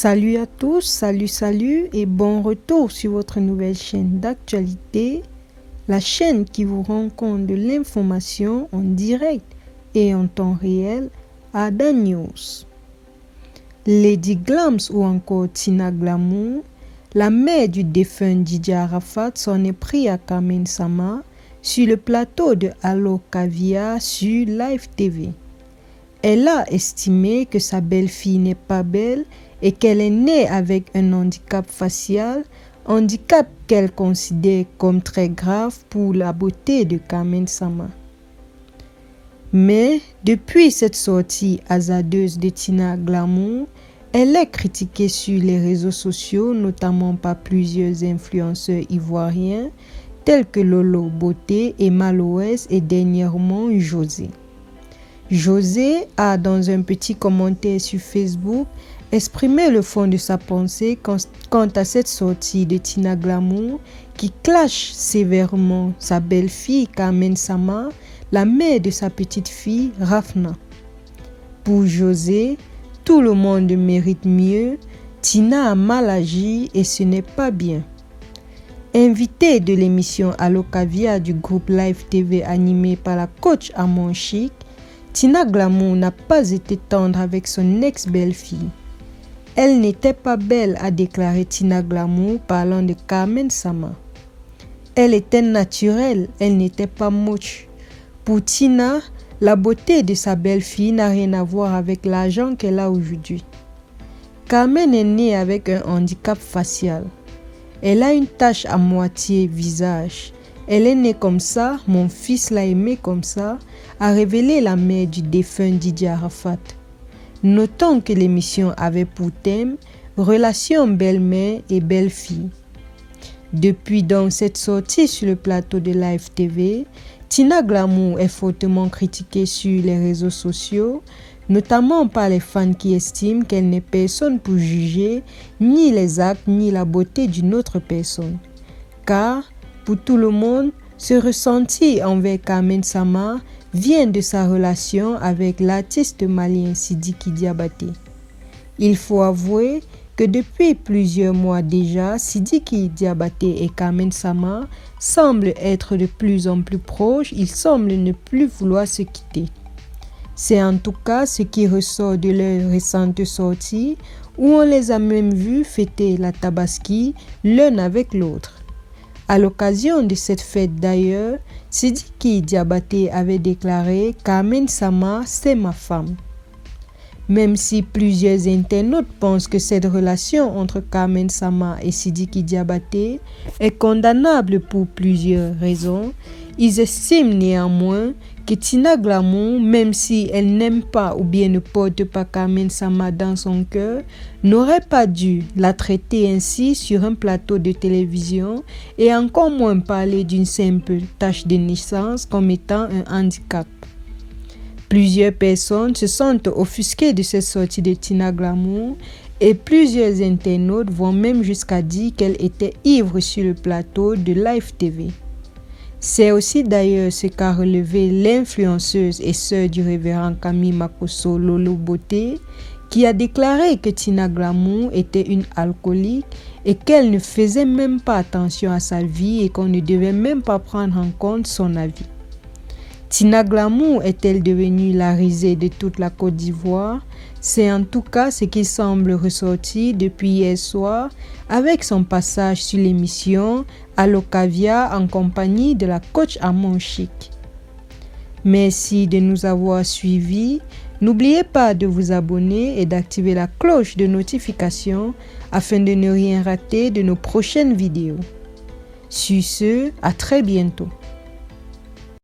Salut à tous, salut et bon retour sur votre nouvelle chaîne d'actualité, la chaîne qui vous rend compte de l'information en direct et en temps réel à Ada News. Lady Glams ou encore Tina Glamour, la mère du défunt Didier Arafat, s'en est pris à Carmen Sama sur le plateau de Allo Caviar sur Live TV. Elle a estimé que sa belle-fille n'est pas belle et qu'elle est née avec un handicap facial, handicap qu'elle considère comme très grave pour la beauté de Carmen Sama. Mais depuis cette sortie hasardeuse de Tina Glamour, elle est critiquée sur les réseaux sociaux, notamment par plusieurs influenceurs ivoiriens tels que Lolo Beauté, Emma Loès et dernièrement José. José a, dans un petit commentaire sur Facebook, exprimé le fond de sa pensée quant à cette sortie de Tina Glamour qui clash sévèrement sa belle-fille Carmen Sama, la mère de sa petite-fille Rafna. Pour José, tout le monde mérite mieux, Tina a mal agi et ce n'est pas bien. Invitée de l'émission Allo Caviar du groupe Live TV animé par la coach Amon Chic, Tina Glamour n'a pas été tendre avec son ex-belle-fille. Elle n'était pas belle, a déclaré Tina Glamour parlant de Carmen Sama. Elle était naturelle, elle n'était pas moche. Pour Tina, la beauté de sa belle-fille n'a rien à voir avec l'argent qu'elle a aujourd'hui. Carmen est née avec un handicap facial. Elle a une tache à moitié visage. Elle est née comme ça, mon fils l'a aimée comme ça, a révélé la mère du défunt Didier Arafat. Notons que l'émission avait pour thème « Relation belle-mère et belle-fille ». Depuis donc cette sortie sur le plateau de Live TV, Tina Glamour est fortement critiquée sur les réseaux sociaux, notamment par les fans qui estiment qu'elle n'est personne pour juger ni les actes ni la beauté d'une autre personne. Car, pour tout le monde, ce ressenti envers Carmen Sama vient de sa relation avec l'artiste malien Sidiki Diabaté. Il faut avouer que depuis plusieurs mois déjà, Sidiki Diabaté et Carmen Sama semblent être de plus en plus proches, ils semblent ne plus vouloir se quitter. C'est en tout cas ce qui ressort de leur récente sortie où on les a même vus fêter la Tabaski l'un avec l'autre. À l'occasion de cette fête d'ailleurs, Sidiki Diabaté avait déclaré « Carmen Sama, c'est ma femme ». Même si plusieurs internautes pensent que cette relation entre Carmen Sama et Sidiki Diabaté est condamnable pour plusieurs raisons, ils estiment néanmoins que Tina Glamour, même si elle n'aime pas ou bien ne porte pas Carmen Sama dans son cœur, n'aurait pas dû la traiter ainsi sur un plateau de télévision et encore moins parler d'une simple tache de naissance comme étant un handicap. Plusieurs personnes se sentent offusquées de cette sortie de Tina Glamour et plusieurs internautes vont même jusqu'à dire qu'elle était ivre sur le plateau de Live TV. C'est aussi d'ailleurs ce qu'a relevé l'influenceuse et sœur du révérend Camille Makosso Lolo Beauté, qui a déclaré que Tina Glamour était une alcoolique et qu'elle ne faisait même pas attention à sa vie et qu'on ne devait même pas prendre en compte son avis. Tina Glamour est-elle devenue la risée de toute la Côte d'Ivoire? C'est en tout cas ce qui semble ressortir depuis hier soir avec son passage sur l'émission Allo Caviar en compagnie de la coach Amon Chic. Merci de nous avoir suivis. N'oubliez pas de vous abonner et d'activer la cloche de notification afin de ne rien rater de nos prochaines vidéos. Sur ce, à très bientôt.